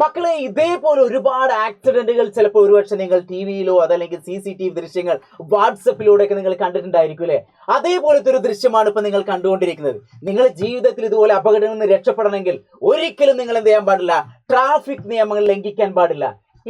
മക്കളെ, ഇതേപോലെ ഒരുപാട് ആക്സിഡന്റുകൾ ചിലപ്പോൾ ഒരുപക്ഷെ നിങ്ങൾ ടി വിയിലോ അതല്ലെങ്കിൽ CCTV ദൃശ്യങ്ങൾ വാട്സപ്പിലൂടെയൊക്കെ നിങ്ങൾ കണ്ടിട്ടുണ്ടായിരിക്കും അല്ലേ? അതേപോലത്തെ ഒരു ദൃശ്യമാണ് ഇപ്പൊ നിങ്ങൾ കണ്ടുകൊണ്ടിരിക്കുന്നത്. നിങ്ങൾ ജീവിതത്തിൽ ഇതുപോലെ അപകടങ്ങളിൽ നിന്ന് രക്ഷപ്പെടണമെങ്കിൽ ഒരിക്കലും നിങ്ങൾ എന്ത് ചെയ്യാൻ പാടില്ല? ട്രാഫിക് നിയമങ്ങൾ ലംഘിക്കാൻ പാടില്ല.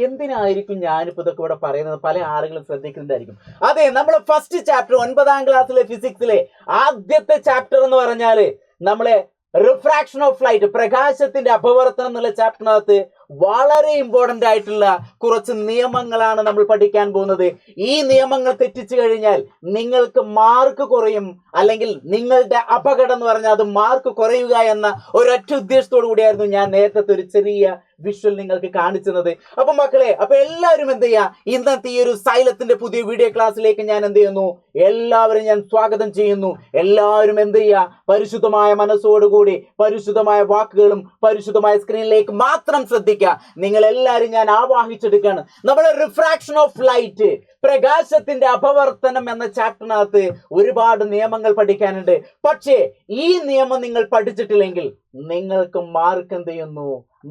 എന്തിനായിരിക്കും ഞാനിപ്പോ ഇതൊക്കെ ഇവിടെ പറയുന്നത്? പല ആളുകളും ശ്രദ്ധിക്കുന്നുണ്ടായിരിക്കും. അതെ, നമ്മളെ ഫസ്റ്റ് ചാപ്റ്റർ 9ാം ക്ലാസ്സിലെ ഫിസിക്സിലെ ആദ്യത്തെ ചാപ്റ്റർ എന്ന് പറഞ്ഞാല് നമ്മളെ റിഫ്രാക്ഷൻ ഓഫ് ലൈറ്റ്, പ്രകാശത്തിന്റെ അപവർത്തനം എന്നുള്ള ചാപ്റ്ററിനകത്ത് വളരെ ഇമ്പോർട്ടന്റ് ആയിട്ടുള്ള കുറച്ച് നിയമങ്ങളാണ് നമ്മൾ പഠിക്കാൻ പോകുന്നത്. ഈ നിയമങ്ങൾ തെറ്റിച്ചു കഴിഞ്ഞാൽ നിങ്ങൾക്ക് മാർക്ക് കുറയും, അല്ലെങ്കിൽ നിങ്ങളുടെ അപകടം എന്ന് പറഞ്ഞാൽ അത് മാർക്ക് കുറയുക എന്ന ഒരൊറ്റ ഉദ്ദേശത്തോടു കൂടിയായിരുന്നു ഞാൻ നേരത്തെ ഒരു ചെറിയ വിഷ്വൽ നിങ്ങൾക്ക് കാണിച്ചത്. അപ്പൊ മക്കളെ, അപ്പൊ എല്ലാവരും എന്ത് ചെയ്യാ, ഇന്നത്തെ ഈ ഒരു സൈലത്തിന്റെ പുതിയ വീഡിയോ ക്ലാസ്സിലേക്ക് ഞാൻ എന്ത് ചെയ്യുന്നു, എല്ലാവരും ഞാൻ സ്വാഗതം ചെയ്യുന്നു. എല്ലാവരും എന്ത് ചെയ്യാ, പരിശുദ്ധമായ മനസ്സോടുകൂടി പരിശുദ്ധമായ വാക്കുകളും പരിശുദ്ധമായ സ്ക്രീനിലേക്ക് മാത്രം ശ്രദ്ധിക്കുക. നിങ്ങൾ എല്ലാവരും ഞാൻ ആവാഹിച്ചെടുക്കുകയാണ്. നമ്മുടെ റിഫ്രാക്ഷൻ ഓഫ് ലൈറ്റ്, പ്രകാശത്തിന്റെ അപവർത്തനം എന്ന ചാപ്റ്ററിനകത്ത് ഒരുപാട് നിയമങ്ങൾ പഠിക്കാനുണ്ട്. പക്ഷേ ഈ നിയമം നിങ്ങൾ പഠിച്ചിട്ടില്ലെങ്കിൽ നിങ്ങൾക്ക് മാർക്ക് എന്ത് ചെയ്യുന്നു,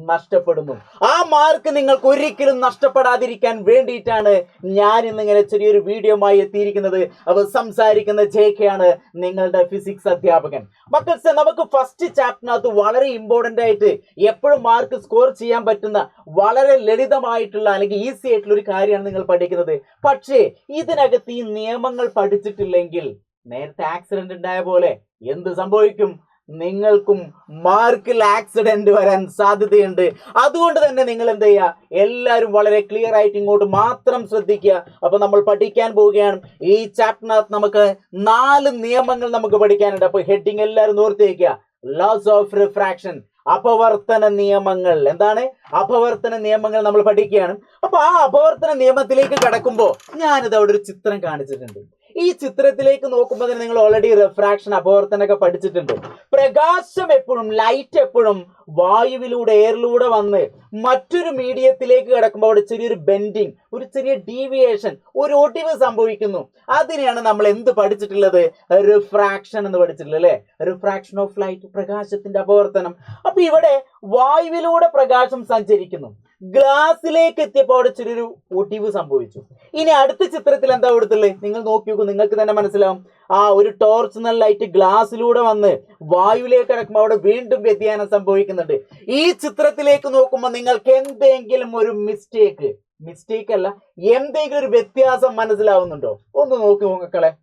നഷ്ടപ്പെടുന്നു. ആ മാർക്ക് നിങ്ങൾക്ക് ഒരിക്കലും നഷ്ടപ്പെടാതിരിക്കാൻ വേണ്ടിയിട്ടാണ് ഞാൻ ഇന്നിങ്ങനെ ചെറിയൊരു വീഡിയോയുമായി എത്തിയിരിക്കുന്നത്. അപ്പോൾ സംസാരിക്കുന്ന JK ആണ്, നിങ്ങളുടെ ഫിസിക്സ് അധ്യാപകൻ. മക്കൾസ്, നമുക്ക് ഫസ്റ്റ് ചാപ്റ്ററിനകത്ത് വളരെ ഇമ്പോർട്ടന്റ് ആയിട്ട് എപ്പോഴും മാർക്ക് സ്കോർ ചെയ്യാൻ പറ്റുന്ന വളരെ ലളിതമായിട്ടുള്ള അല്ലെങ്കിൽ ഈസി ആയിട്ടുള്ള ഒരു കാര്യമാണ് നിങ്ങൾ പഠിക്കുന്നത്. പക്ഷേ ഇതിനകത്ത് ഈ നിയമങ്ങൾ പഠിച്ചിട്ടില്ലെങ്കിൽ നേരത്തെ ആക്സിഡന്റ് ഉണ്ടായ പോലെ എന്ത് സംഭവിക്കും? നിങ്ങൾക്കും മാർക്കിൽ ആക്സിഡന്റ് വരാൻ സാധ്യതയുണ്ട്. അതുകൊണ്ട് തന്നെ നിങ്ങൾ എന്ത് ചെയ്യുക, എല്ലാവരും വളരെ ക്ലിയർ ആയിട്ട് ഇങ്ങോട്ട് മാത്രം ശ്രദ്ധിക്കുക. അപ്പൊ നമ്മൾ പഠിക്കാൻ പോവുകയാണ്. ഈ ചാപ്റ്ററിനകത്ത് നമുക്ക് 4 നിയമങ്ങൾ നമുക്ക് പഠിക്കാനുണ്ട്. അപ്പൊ ഹെഡിങ് എല്ലാവരും ഓർത്തേക്കുക, ലോസ് ഓഫ് റിഫ്രാക്ഷൻ, അപവർത്തന നിയമങ്ങൾ. എന്താണ് അപവർത്തന നിയമങ്ങൾ? നമ്മൾ പഠിക്കുകയാണ്. അപ്പൊ ആ അപവർത്തന നിയമത്തിലേക്ക് കടക്കുമ്പോൾ ഞാനിത് അവിടെ ഒരു ചിത്രം കാണിച്ചിട്ടുണ്ട്. ഈ ചിത്രത്തിലേക്ക് നോക്കുമ്പോൾ തന്നെ നിങ്ങൾ ഓൾറെഡി റിഫ്രാക്ഷൻ, അപവർത്തനമൊക്കെ പഠിച്ചിട്ടുണ്ട്. പ്രകാശം എപ്പോഴും, ലൈറ്റ് എപ്പോഴും വായുവിലൂടെ, എയറിലൂടെ വന്ന് മറ്റൊരു മീഡിയത്തിലേക്ക് കിടക്കുമ്പോൾ അവിടെ ചെറിയൊരു ബെൻഡിങ്, ഒരു ചെറിയ ഡീവിയേഷൻ, ഒരു ഒടിവ് സംഭവിക്കുന്നു. അതിനെയാണ് നമ്മൾ എന്ത് പഠിച്ചിട്ടുള്ളത്? റിഫ്രാക്ഷൻ എന്ന് പഠിച്ചിട്ടുള്ളത് അല്ലെ? റിഫ്രാക്ഷൻ ഓഫ് ലൈറ്റ്, പ്രകാശത്തിന്റെ അപവർത്തനം. അപ്പൊ ഇവിടെ വായുവിലൂടെ പ്രകാശം സഞ്ചരിക്കുന്നു. ഗ്ലാസിലേക്ക് എത്തിയപ്പോൾ അവിടെ ചെറിയൊരു ഒടിവ് സംഭവിച്ചു. ഇനി അടുത്ത ചിത്രത്തിൽ എന്താ കൊടുത്തുള്ളത്? നിങ്ങൾ നോക്കി നോക്കൂ, നിങ്ങൾക്ക് തന്നെ മനസ്സിലാവും. ആ ഒരു ടോർച്ച് എന്ന ലൈറ്റ് ഗ്ലാസ്സിലൂടെ വന്ന് വായുവിലേക്ക് കിടക്കുമ്പോൾ അവിടെ വീണ്ടും വ്യതിയാനം സംഭവിക്കുന്നുണ്ട്. ഈ ചിത്രത്തിലേക്ക് നോക്കുമ്പോൾ നിങ്ങൾക്ക് എന്തെങ്കിലും ഒരു മിസ്റ്റേക്ക് അല്ല, എന്തെങ്കിലും ഒരു വ്യത്യാസം മനസ്സിലാവുന്നുണ്ടോ? ഒന്ന് നോക്കി മക്കളെ.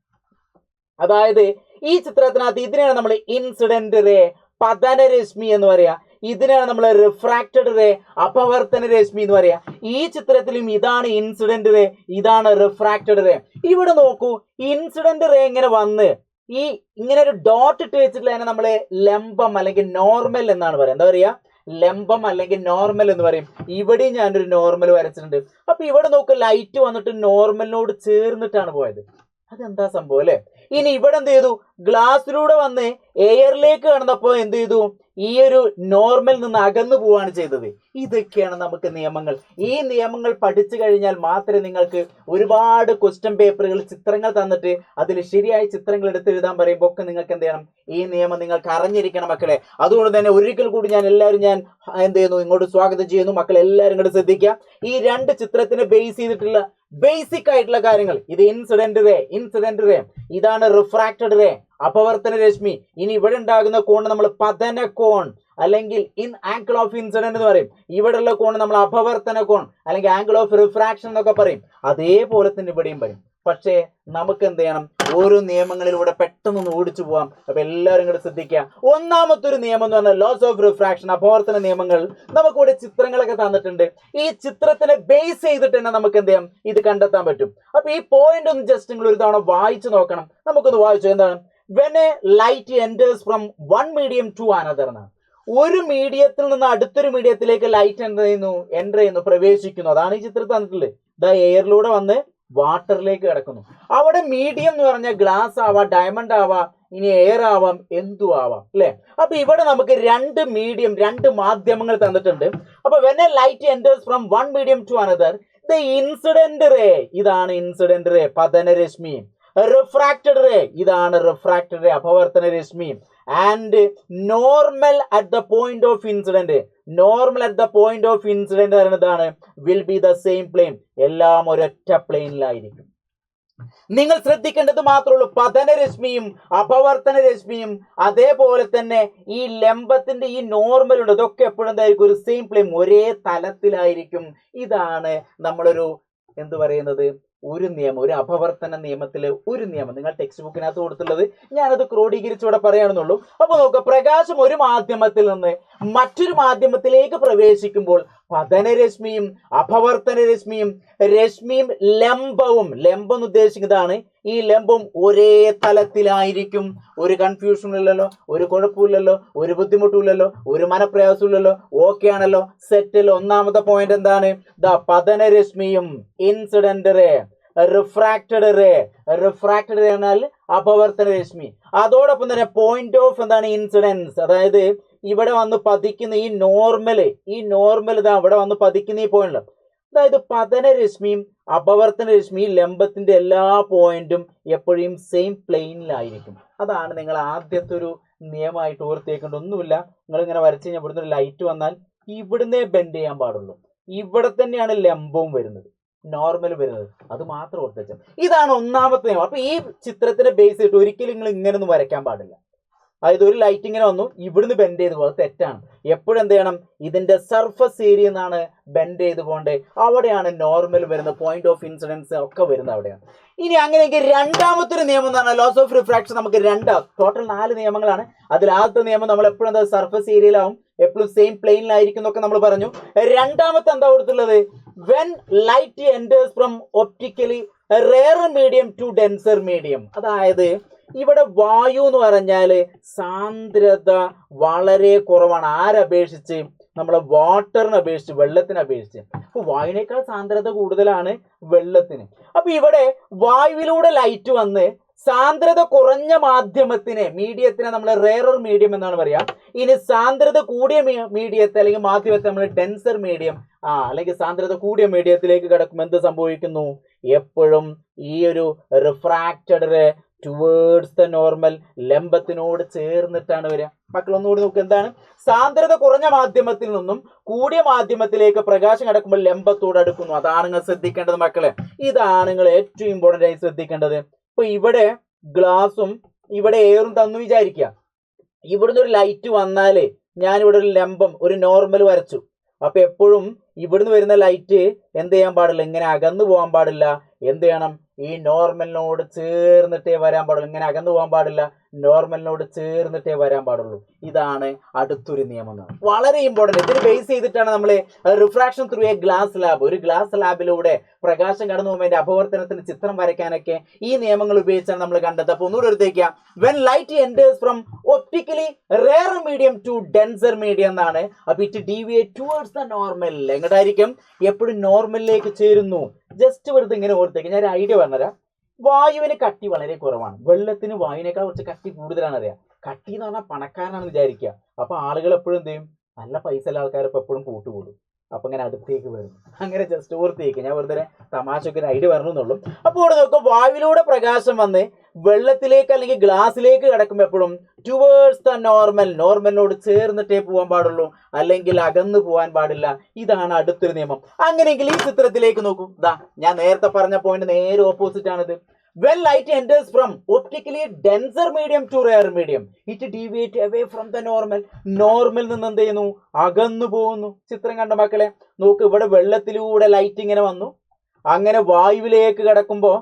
അതായത് ഈ ചിത്രത്തിനകത്ത് ഇതിനെയാണ് നമ്മൾ ഇൻസിഡന്റ് റേ, പതനരശ്മി എന്ന് പറയാ. ഇതിനാണ് നമ്മൾ റിഫ്രാക്റ്റഡ് റേ, അപവർത്തന രശ്മി എന്ന് പറയാ. ഈ ചിത്രത്തിലും ഇതാണ് ഇൻസിഡന്റ് റേ, ഇതാണ് റിഫ്രാക്റ്റഡ് റേ. ഇവിടെ നോക്കൂ, ഇൻസിഡന്റ് റേ ഇങ്ങനെ വന്ന് ഈ ഇങ്ങനെ ഒരു ഡോട്ട് ഇട്ട് വെച്ചിട്ടുള്ള നമ്മള് ലംബം അല്ലെങ്കിൽ നോർമൽ എന്നാണ് പറയാം. എന്താ പറയാ? ലംബം അല്ലെങ്കിൽ നോർമൽ എന്ന് പറയും. ഇവിടെ ഞാനൊരു നോർമൽ വരച്ചിട്ടുണ്ട്. അപ്പൊ ഇവിടെ നോക്ക്, ലൈറ്റ് വന്നിട്ട് നോർമലിനോട് ചേർന്നിട്ടാണ് പോയത്. അതെന്താ സംഭവം അല്ലെ? ഇനി ഇവിടെ എന്ത് ചെയ്തു? ഗ്ലാസ്സിലൂടെ വന്ന് എയറിലേക്ക് കടന്നപ്പോ എന്ത് ചെയ്തു? ഈ ഒരു നോർമൽ നിന്ന് അകന്നു പോവാണ് ചെയ്തത്. ഇതൊക്കെയാണ് നമുക്ക് നിയമങ്ങൾ. ഈ നിയമങ്ങൾ പഠിച്ചു കഴിഞ്ഞാൽ മാത്രമേ നിങ്ങൾക്ക് ഒരുപാട് ക്വസ്റ്റ്യൻ പേപ്പറുകൾ, ചിത്രങ്ങൾ തന്നിട്ട് അതിൽ ശരിയായ ചിത്രങ്ങൾ എടുത്ത് എഴുതാൻ പറയുമ്പോൾ ഒക്കെ നിങ്ങൾക്ക് എന്ത് ചെയ്യണം? ഈ നിയമം നിങ്ങൾക്ക് അറിഞ്ഞിരിക്കണം മക്കളെ. അതുകൊണ്ട് തന്നെ ഒരിക്കൽ കൂടി ഞാൻ എന്ത് ചെയ്യുന്നു, ഇങ്ങോട്ട് സ്വാഗതം ചെയ്യുന്നു. മക്കൾ എല്ലാവരും ഇങ്ങോട്ട് ശ്രദ്ധിക്കുക. ഈ 2 ചിത്രത്തിനെ ബേസ് ചെയ്തിട്ടുള്ള ബേസിക് ആയിട്ടുള്ള കാര്യങ്ങൾ. ഇത് ഇൻസിഡന്റ് റേ, ഇതാണ് റിഫ്രാക്റ്റഡ് റേ, അപവർത്തന രശ്മി. ഇനി ഇവിടെ ഉണ്ടാകുന്ന കോൺ നമ്മൾ പതന കോൺ അല്ലെങ്കിൽ ആംഗിൾ ഓഫ് ഇൻസിഡന്റ് എന്ന് പറയും. ഇവിടെയുള്ള കോൺ നമ്മൾ അപവർത്തന കോൺ അല്ലെങ്കിൽ ആംഗിൾ ഓഫ് റിഫ്രാക്ഷൻ എന്നൊക്കെ പറയും. അതേപോലെ തന്നെ ഇവിടെയും പറയും. പക്ഷേ നമുക്ക് എന്ത് ചെയ്യണം? ഓരോ നിയമങ്ങളിലൂടെ പെട്ടെന്ന് ഓടിച്ചു പോവാം. അപ്പൊ എല്ലാവരും കൂടെ ശ്രദ്ധിക്കുക. ഒന്നാമത്തെ ഒരു നിയമം എന്ന് പറഞ്ഞാൽ ലോസ് ഓഫ് റിഫ്രാക്ഷൻ, അപവർത്തന നിയമങ്ങൾ. നമുക്കിവിടെ ചിത്രങ്ങളൊക്കെ തന്നിട്ടുണ്ട്. ഈ ചിത്രത്തിനെ ബേസ് ചെയ്തിട്ട് തന്നെ നമുക്ക് എന്ത് ചെയ്യാം? ഇത് കണ്ടെത്താൻ പറ്റും. അപ്പൊ ഈ പോയിന്റ് ഒന്ന് ജസ്റ്റ് നിങ്ങൾ ഒരു തവണ വായിച്ചു നോക്കണം. നമുക്കൊന്ന് വായിച്ചു. എന്താണ്? when a light enters from one medium to another എന്നാണ്. ഒരു മീഡിയത്തിൽ നിന്ന് അടുത്തൊരു മീഡിയത്തിലേക്ക് ലൈറ്റ് എൻ്റർ ചെയ്യുന്നു, പ്രവേശിക്കുന്നു. അതാണ് ഈ ചിത്രത്തിൽ തന്നിട്ടുള്ളത്. ദ എയറിലൂടെ വന്ന് വാട്ടറിലേക്ക് കിടക്കുന്നു. അവിടെ മീഡിയം എന്ന് പറഞ്ഞാൽ ഗ്ലാസ് ആവാം, ഡയമണ്ട് ആവാം, ഇനി എയർ ആവാം, എന്തു ആവാം അല്ലെ? അപ്പൊ ഇവിടെ നമുക്ക് 2 മാധ്യമങ്ങൾ തന്നിട്ടുണ്ട്. അപ്പൊ when a light enters from one medium to another, the incident ray, ഇതാണ് ഇൻസിഡന്റ് റേ, പതനരശ്മി. റിഫ്രാക്റ്റഡ് റേ, ഇതാണ് റിഫ്രാക്റ്റഡ് റേ, അപവർത്തന രശ്മി. And normal at the point of incident. Normal at the point of incident പറയുന്നതാണ് will be the same plane. എല്ലാം ഒരൊറ്റ പ്ലെയിനിലായിരിക്കും. നിങ്ങൾ ശ്രദ്ധിക്കേണ്ടത് മാത്രമേ ഉള്ളൂ, പതനരശ്മിയും അപവർത്തന രശ്മിയും അതേപോലെ തന്നെ ഈ ലംബത്തിന്റെ ഈ നോർമൽ ഉണ്ട്, ഇതൊക്കെ എപ്പോഴും എന്തായിരിക്കും, ഒരു സെയിം പ്ലെയിൻ, ഒരേ തലത്തിലായിരിക്കും. ഇതാണ് നമ്മളൊരു എന്ത് പറയുന്നത്, ഒരു നിയമം, ഒരു അപവർത്തന നിയമത്തിലെ ഒരു നിയമം. നിങ്ങൾ ടെക്സ്റ്റ് ബുക്കിനകത്ത് കൊടുത്തുള്ളത് ഞാനത് ക്രോഡീകരിച്ചൂടെ പറയാണെന്നുള്ളൂ. അപ്പൊ നോക്കുക, പ്രകാശം ഒരു മാധ്യമത്തിൽ നിന്ന് മറ്റൊരു മാധ്യമത്തിലേക്ക് പ്രവേശിക്കുമ്പോൾ പതനരശ്മിയും അപവർത്തന രശ്മിയും ലംബവും, ലംബം എന്ന് ഉദ്ദേശിക്കുന്നതാണ് ഈ ലംബം ഒരേ തലത്തിലായിരിക്കും. ഒരു കൺഫ്യൂഷനും ഇല്ലല്ലോ, ഒരു കുഴപ്പമില്ലല്ലോ, ഒരു ബുദ്ധിമുട്ടുമില്ലല്ലോ, ഒരു മനപ്രയാസമില്ലല്ലോ, ഓക്കെ ആണല്ലോ, സെറ്റിൽ. ഒന്നാമത്തെ പോയിന്റ് എന്താണ്, പതനരശ്മിയും incident ray, refracted ray. Refracted ray എന്നാൽ അപവർത്തന രശ്മി. അതോടൊപ്പം തന്നെ പോയിന്റ് ഓഫ് എന്താണ്, ഇൻസിഡൻസ്. അതായത് ഇവിടെ വന്ന് പതിക്കുന്ന ഈ നോർമൽ ഇതാ ഇവിടെ വന്ന് പതിക്കുന്ന ഈ പോയിന്റ്. അതായത് പതനരശ്മിയും അപവർത്തന രശ്മിയും ലംബത്തിന്റെ എല്ലാ പോയിന്റും എപ്പോഴും സെയിം പ്ലെയിനിലായിരിക്കും. അതാണ് നിങ്ങൾ ആദ്യത്തെ ഒരു നിയമമായിട്ട് ഓർത്തേക്കേണ്ട. ഒന്നുമില്ല, നിങ്ങൾ ഇങ്ങനെ വരച്ച് കഴിഞ്ഞാൽ ഇവിടുന്ന് ഒരു ലൈറ്റ് വന്നാൽ ഇവിടുന്നേ ബെൻഡ് ചെയ്യാൻ പാടുള്ളൂ. ഇവിടെ തന്നെയാണ് ലംബവും വരുന്നത്, നോർമൽ വരുന്നത്, അത് മാത്രം ഓർത്തുവെച്ചാൽ. ഇതാണ് ഒന്നാമത്തെ നിയമം. അപ്പൊ ഈ ചിത്രത്തിന്റെ ബേസ് ചെയ്തിട്ട് ഒരിക്കലും നിങ്ങൾ ഇങ്ങനെ ഒന്നും വരയ്ക്കാൻ പാടില്ല. അതായത് ഒരു ലൈറ്റ് ഇങ്ങനെ വന്നു, ഇവിടുന്ന് ബെൻഡ് ചെയ്ത് പോകും, അത് തെറ്റാണ്. എപ്പോഴും എന്ത് ചെയ്യണം, ഇതിന്റെ സർഫസ് ഏരിയ എന്നാണ് ബെൻഡ് ചെയ്ത് പോകേണ്ടത്. അവിടെയാണ് നോർമൽ വരുന്നത്, പോയിന്റ് ഓഫ് ഇൻസിഡൻസ് ഒക്കെ വരുന്നത് അവിടെയാണ്. ഇനി അങ്ങനെയെങ്കിൽ രണ്ടാമത്തെ ഒരു നിയമം എന്ന് പറഞ്ഞാൽ ലോസ് ഓഫ് റിഫ്രാക്ഷൻ. നമുക്ക് ടോട്ടൽ 4 നിയമങ്ങളാണ്. അതിൽ ആദ്യത്തെ നിയമം നമ്മൾ എപ്പോഴും എന്താ, സർഫസ് ഏരിയയിലാവും, എപ്പോഴും സെയിം പ്ലെയിനിലായിരിക്കും എന്നൊക്കെ നമ്മൾ പറഞ്ഞു. രണ്ടാമത്തെ എന്താ കൊടുത്തുള്ളത്, when light enters from optically rare medium to denser medium. അതായത് ഇവിടെ വായു എന്ന് പറഞ്ഞാല് സാന്ദ്രത വളരെ കുറവാണ്. ആരപേക്ഷിച്ച്, നമ്മളെ വാട്ടറിനെ അപേക്ഷിച്ച്, വെള്ളത്തിനെ അപേക്ഷിച്ച്. അപ്പൊ വായുവിനേക്കാൾ സാന്ദ്രത കൂടുതലാണ് വെള്ളത്തിന്. അപ്പൊ ഇവിടെ വായുവിലൂടെ ലൈറ്റ് വന്ന് സാന്ദ്രത കുറഞ്ഞ മീഡിയത്തിനെ നമ്മൾ റെയറർ മീഡിയം എന്നാണ് പറയാ. ഇനി സാന്ദ്രത കൂടിയ മീഡിയത്തെ അല്ലെങ്കിൽ മാധ്യമത്തെ നമ്മൾ ഡെൻസർ മീഡിയം അല്ലെങ്കിൽ സാന്ദ്രത കൂടിയ മീഡിയത്തിലേക്ക് കിടക്കുമ്പോൾ എന്ത് സംഭവിക്കുന്നു, എപ്പോഴും ഈ ഒരു refracted ray towards the normal, ലംബത്തിനോട് ചേർന്നിട്ടാണ് വരിക. മക്കൾ ഒന്നുകൂടി നോക്കുക, എന്താണ്, സാന്ദ്രത കുറഞ്ഞ മാധ്യമത്തിൽ നിന്നും കൂടിയ മാധ്യമത്തിലേക്ക് പ്രകാശം കിടക്കുമ്പോൾ ലംബത്തോട് അടുക്കുന്നു. അതാണ് നിങ്ങൾ ശ്രദ്ധിക്കേണ്ടത് മക്കളെ. ഇതാണ് നിങ്ങൾ ഏറ്റവും ഇമ്പോർട്ടന്റ് ആയി ശ്രദ്ധിക്കേണ്ടത്. ഇപ്പൊ ഇവിടെ ഗ്ലാസും ഇവിടെ എയറും തന്നു വിചാരിക്കുക. ഇവിടുന്ന് ഒരു ലൈറ്റ് വന്നാല് ഞാനിവിടെ ഒരു ലംബം, ഒരു നോർമൽ വരച്ചു. അപ്പൊ എപ്പോഴും ഇവിടുന്ന് വരുന്ന ലൈറ്റ് എന്ത് ചെയ്യാൻ പാടില്ല, ഇങ്ങനെ അകന്നു പോകാൻ പാടില്ല. എന്ത് ചെയ്യണം, ഈ നോർമലിനോട് ചേർന്നിട്ടേ വരാൻ പാടുള്ളൂ. ഇങ്ങനെ അകന്നു പോകാൻ പാടില്ല, നോർമലിനോട് ചേർന്നിട്ടേ വരാൻ പാടുള്ളൂ. ഇതാണ് അടുത്തൊരു നിയമം. വളരെ ഇമ്പോർട്ടന്റ്. ഇതിന് ബേസ് ചെയ്തിട്ടാണ് നമ്മൾ refraction through A glass lab, ഒരു ഗ്ലാസ് ലാബിലൂടെ പ്രകാശം കടന്നു പോകുമ്പോൾ അതിന്റെ അപവർത്തനത്തിന് ചിത്രം വരയ്ക്കാനൊക്കെ ഈ നിയമങ്ങൾ ഉപയോഗിച്ചാണ് നമ്മൾ കണ്ടത്. അപ്പൊ ഒന്നുകൂടെ എടുത്തേക്കാം, when light enters from optically rare medium to denser medium എന്നാണ്. അപ്പൊ it deviate towards the normal. എങ്ങോട്ടായിരിക്കും, എപ്പോഴും നോർമലിലേക്ക് ചേരുന്നു. ജസ്റ്റ് വെറുതെ ഇങ്ങനെ ഓർത്തേക്ക്. ഞാൻ ഒരു ഐഡിയ പറഞ്ഞുതരാം. വായുവിന് കട്ടി വളരെ കുറവാണ്, വെള്ളത്തിന് വായുവിനേക്കാൾ കുറച്ച് കട്ടി കൂടുതലാണ്. അറിയാം, കട്ടി എന്ന് പറഞ്ഞാൽ പണക്കാരനാണെന്ന് വിചാരിക്കുക. അപ്പൊ ആളുകൾ എപ്പോഴും എന്ത് ചെയ്യും, നല്ല പൈസ ഉള്ള ആൾക്കാരൊപ്പം എപ്പോഴും കൂട്ടുകൂടും. അപ്പൊ ഇങ്ങനെ അടുത്തേക്ക് വരും. അങ്ങനെ ജസ്റ്റ് ഓർത്തേക്ക്, ഞാൻ വെറുതെ തമാശക്ക് ഒരു ഐഡിയ പറഞ്ഞുള്ളൂ. അപ്പോൾ ഇവിടെ നോക്കും, വായുവിലൂടെ പ്രകാശം വന്ന് വെള്ളത്തിലേക്ക് അല്ലെങ്കിൽ ഗ്ലാസ്സിലേക്ക് കിടക്കുമ്പോൾ എപ്പോഴും ടുവേർഡ്സ് ദ നോർമൽ, നോർമലിനോട് ചേർന്നിട്ടേ പോകാൻ പാടുള്ളൂ, അല്ലെങ്കിൽ അകന്നു പോകാൻ പാടില്ല. ഇതാണ് അടുത്തൊരു നിയമം. അങ്ങനെയെങ്കിൽ ഈ ചിത്രത്തിലേക്ക് നോക്കൂ. ഞാൻ നേരത്തെ പറഞ്ഞ പോയിന്റ് നേരെ ഓപ്പോസിറ്റ് ആണിത്. When light enters from optically denser medium to rare medium, it deviates away from the normal. Normal നിന്ന് എന്ത് ചെയ്യുന്നു, അകന്നു പോകുന്നു. ചിത്രം കണ്ട മക്കളെ നോക്ക്, ഇവിടെ വെള്ളത്തിലൂടെ ലൈറ്റ് ഇങ്ങനെ വന്നു, അങ്ങനെ വായുവിലേക്ക് കിടക്കുമ്പോൾ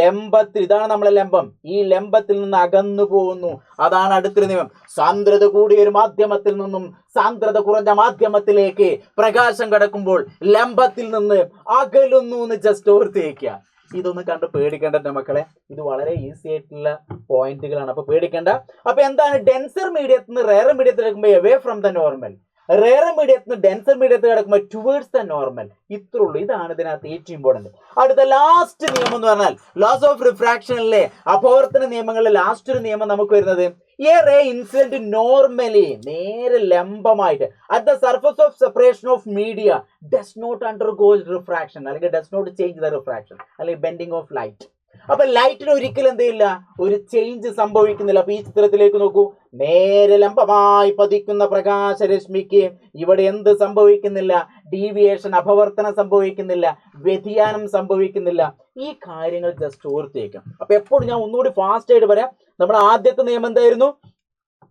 ലംബത്തിൽ, ഇതാണ് നമ്മളെ ലംബം, ഈ ലംബത്തിൽ നിന്ന് അകന്നു പോകുന്നു. അതാണ് അടുത്തൊരു നിയമം. സാന്ദ്രത കൂടിയ ഒരു മാധ്യമത്തിൽ നിന്നും സാന്ദ്രത കുറഞ്ഞ മാധ്യമത്തിലേക്ക് പ്രകാശം കിടക്കുമ്പോൾ ലംബത്തിൽ നിന്ന് അകലുന്നു എന്ന് ജസ്റ്റ് ഓർത്തേക്കുക. ഇതൊന്നും കണ്ട് പേടിക്കേണ്ട മക്കളെ, ഇത് വളരെ ഈസി ആയിട്ടുള്ള പോയിന്റുകളാണ്. അപ്പൊ പേടിക്കേണ്ട. അപ്പൊ എന്താണ്, ഡെൻസർ മീഡിയത്തിൽ നിന്ന് റെയർ മീഡിയത്തിൽ കിടക്കുമ്പോൾ away from the normal, rare മീഡിയത്തിൽ നിന്ന് ഡെൻസർ മീഡിയത്തിൽ കിടക്കുമ്പോൾ ടുവേർഡ്സ് ദ നോർമൽ. ഇത്രേ ഉള്ളൂ. ഇതാണ് ഇതിനകത്ത് ഏറ്റവും ഇമ്പോർട്ടന്റ്. അടുത്ത ലാസ്റ്റ് നിയമം എന്ന് പറഞ്ഞാൽ ലോസ് ഓഫ് റിഫ്രാക്ഷനിലെ അപവർത്തന നിയമങ്ങളിലെ ലാസ്റ്റ് ഒരു നിയമം നമുക്ക് വരുന്നത്, എ റേ ഇൻസിഡന്റ് നോർമലി, നേരെ ലംബമായിട്ട് at the surface of separation of media does not undergo refraction, അല്ലെങ്കിൽ does not change the refraction അല്ലെങ്കിൽ ബെൻഡിങ് ഓഫ് ലൈറ്റ്. അപ്പൊ ലൈറ്റിന് ഒരിക്കലും എന്ത് ചെയ്യില്ല, ഒരു ചേഞ്ച് സംഭവിക്കുന്നില്ല. അപ്പൊ ഈ ചിത്രത്തിലേക്ക് നോക്കൂ, നേരെ ലംബമായി പതിക്കുന്ന പ്രകാശരശ്മിക്ക് ഇവിടെ എന്ത് സംഭവിക്കുന്നില്ല, ഡീവിയേഷൻ അപവർത്തനം സംഭവിക്കുന്നില്ല, വ്യതിയാനം സംഭവിക്കുന്നില്ല. ഈ കാര്യങ്ങൾ ജസ്റ്റ് ഓർത്തേക്കാം. അപ്പൊ എപ്പോഴും ഞാൻ ഒന്നുകൂടി ഫാസ്റ്റ് ആയിട്ട് പറയാം. നമ്മുടെ ആദ്യത്തെ നിയമം എന്തായിരുന്നു?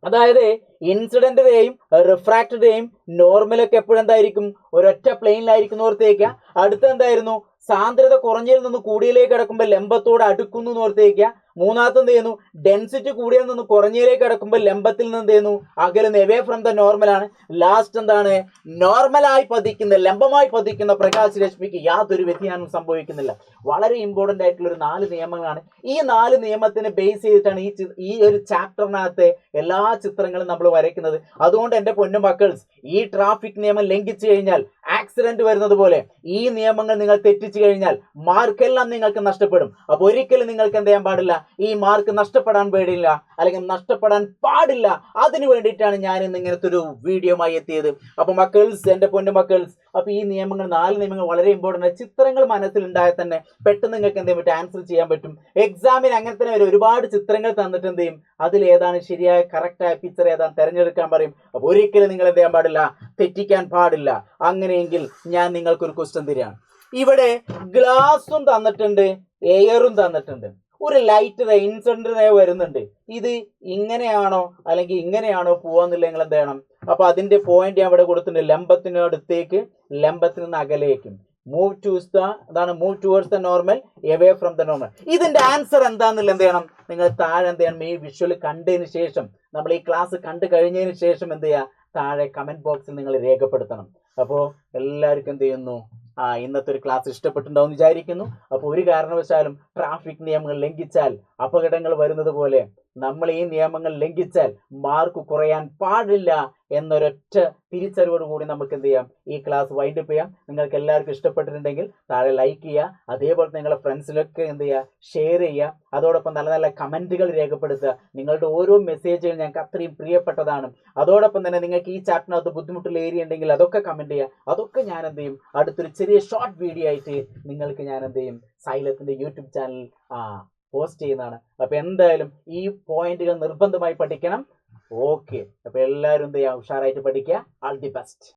അതായത് ഇൻസിഡന്റിന്റെയും റിഫ്രാക്റ്ററിന്റെയും നോർമലൊക്കെ എപ്പോഴും എന്തായിരിക്കും, ഒരൊറ്റ പ്ലെയിനിലായിരിക്കും ഓർത്തേക്കുക. അടുത്ത എന്തായിരുന്നു? സാന്ദ്രത കുറഞ്ഞതിൽ നിന്ന് കൂടിയതിലേക്ക് കിടക്കുമ്പോൾ ലംബത്തോട് അടുക്കുന്നു എന്ന് ഓർത്തേക്കുക. മൂന്നാമത്തെ എന്ത് ചെയ്യുന്നു? ഡെൻസിറ്റി കൂടിയതിൽ നിന്ന് കുറഞ്ഞതിലേക്ക് കിടക്കുമ്പോൾ ലംബത്തിൽ നിന്ന് എന്ത് ചെയ്യുന്നു, അകലുന്നു, എവേ ഫ്രം ദ നോർമൽ ആണ്. ലാസ്റ്റ് എന്താണ്? നോർമലായി പതിക്കുന്ന, ലംബമായി പതിക്കുന്ന പ്രകാശരശ്മിക്ക് യാതൊരു വ്യതിയാനവും സംഭവിക്കുന്നില്ല. വളരെ ഇമ്പോർട്ടന്റ് ആയിട്ടുള്ള ഒരു 4 നിയമങ്ങളാണ്. ഈ 4 നിയമത്തിനെ ബേസ് ചെയ്തിട്ടാണ് ഈ ഒരു ചാപ്റ്ററിനകത്ത് എല്ലാ ചിത്രങ്ങളും നമ്മൾ വരയ്ക്കുന്നത്. അതുകൊണ്ട് എൻ്റെ പൊന്നു മക്കൾസ്, ഈ ട്രാഫിക് നിയമം ലംഘിച്ചു കഴിഞ്ഞാൽ ആക്സിഡന്റ് വരുന്നത് പോലെ ഈ നിയമങ്ങൾ നിങ്ങൾ തെറ്റിച്ചു കഴിഞ്ഞാൽ മാർക്കെല്ലാം നിങ്ങൾക്ക് നഷ്ടപ്പെടും. അപ്പൊ ഒരിക്കലും നിങ്ങൾക്ക് എന്ത് ചെയ്യാൻ പാടില്ല, ഈ മാർക്ക് നഷ്ടപ്പെടാൻ പാടില്ല, അല്ലെങ്കിൽ നഷ്ടപ്പെടാൻ പാടില്ല. അതിനു വേണ്ടിയിട്ടാണ് ഞാൻ ഇന്ന് ഇങ്ങനത്തെ ഒരു വീഡിയോമായി എത്തിയത്. അപ്പൊ മക്കൾസ്, എൻ്റെ പൊന്നു മക്കൾസ്, അപ്പൊ ഈ നിയമങ്ങൾ 4 നിയമങ്ങൾ വളരെ ഇമ്പോർട്ടൻ്റ്. ചിത്രങ്ങൾ മനസ്സിലുണ്ടായാൽ തന്നെ പെട്ടെന്ന് നിങ്ങൾക്ക് എന്ത് ചെയ്യാൻ പറ്റും, ആൻസർ ചെയ്യാൻ പറ്റും. എക്സാമിന് അങ്ങനെ തന്നെ വരും, ഒരുപാട് ചിത്രങ്ങൾ തന്നിട്ട് എന്ത് ചെയ്യും, അതിൽ ഏതാണ് ശരിയായ കറക്റ്റായ പിക്ചർ ഏതാണ് തിരഞ്ഞെടുക്കാൻ പറയും. അപ്പൊ ഒരിക്കലും നിങ്ങൾ എന്ത് ചെയ്യാൻ പാടില്ല, തെറ്റിക്കാൻ പാടില്ല. അങ്ങനെയെങ്കിൽ ഞാൻ നിങ്ങൾക്കൊരു ക്വസ്റ്റ്യൻ തരികയാണ്. ഇവിടെ ഗ്ലാസും തന്നിട്ടുണ്ട്, എയറും തന്നിട്ടുണ്ട്, ഒരു ലൈറ്റ് ഇൻസിഡന്റ് വരുന്നുണ്ട്. ഇത് ഇങ്ങനെയാണോ അല്ലെങ്കിൽ ഇങ്ങനെയാണോ പോവാന്നില്ല നിങ്ങൾ എന്ത് ചെയ്യണം. അപ്പൊ അതിന്റെ പോയിന്റ് ഞാൻ ഇവിടെ കൊടുത്തിട്ടുണ്ട്, ലംബത്തിനടുത്തേക്ക്, ലംബത്തിൽ നിന്ന് അകലേക്കും. Move towards the normal, away from the normal. ഇതിന്റെ ആൻസർ എന്താണെന്നില്ല എന്ത് ചെയ്യണം, നിങ്ങൾ താഴെ എന്ത് ചെയ്യണം, ഈ വിഷ്വൽ കണ്ടതിന് ശേഷം, നമ്മൾ ഈ ക്ലാസ് കണ്ടു കഴിഞ്ഞതിന് ശേഷം എന്ത് ചെയ്യുക, താഴെ കമന്റ് ബോക്സിൽ നിങ്ങൾ രേഖപ്പെടുത്തണം. അപ്പോൾ എല്ലാവർക്കും എന്ത് ചെയ്യുന്നു, ഇന്നത്തെ ഒരു ക്ലാസ് ഇഷ്ടപ്പെട്ടിട്ടുണ്ടാവും വിചാരിക്കുന്നു. അപ്പോൾ ഒരു കാരണവശാലും ട്രാഫിക് നിയമങ്ങൾ ലംഘിച്ചാൽ അപകടങ്ങൾ വരുന്നത് പോലെ നമ്മൾ ഈ നിയമങ്ങൾ ലംഘിച്ചാൽ മാർക്ക് കുറയാൻ പാടില്ല എന്നൊരൊറ്റ തിരിച്ചറിവോടുകൂടി നമുക്ക് എന്ത് ചെയ്യാം, ഈ ക്ലാസ് വൈൻഡപ്പ് ചെയ്യാം. നിങ്ങൾക്ക് എല്ലാവർക്കും ഇഷ്ടപ്പെട്ടിട്ടുണ്ടെങ്കിൽ താഴെ ലൈക്ക് ചെയ്യുക, അതേപോലെ നിങ്ങളുടെ ഫ്രണ്ട്സിലൊക്കെ എന്ത് ചെയ്യുക, ഷെയർ ചെയ്യുക. അതോടൊപ്പം നല്ല നല്ല കമന്റുകൾ രേഖപ്പെടുത്തുക. നിങ്ങളുടെ ഓരോ മെസ്സേജുകൾ ഞങ്ങൾക്ക് അത്രയും പ്രിയപ്പെട്ടതാണ്. അതോടൊപ്പം തന്നെ നിങ്ങൾക്ക് ഈ ചാപ്റ്ററിനകത്ത് ബുദ്ധിമുട്ടുള്ള ഏരിയ ഉണ്ടെങ്കിൽ അതൊക്കെ കമന്റ് ചെയ്യുക. അതൊക്കെ ഞാൻ എന്ത് ചെയ്യും, അടുത്തൊരു ചെറിയ ഷോർട്ട് വീഡിയോ ആയിട്ട് നിങ്ങൾക്ക് ഞാൻ എന്ത് ചെയ്യും, സൈലത്തിന്റെ യൂട്യൂബ് ചാനൽ പോസ്റ്റ് ചെയ്യുന്നതാണ്. അപ്പൊ എന്തായാലും ഈ പോയിന്റുകൾ നിർബന്ധമായി പഠിക്കണം. ഓക്കെ, അപ്പൊ എല്ലാവരും എന്ത് ചെയ്യാം, ഉഷാറായിട്ട് പഠിക്കുക. All the best.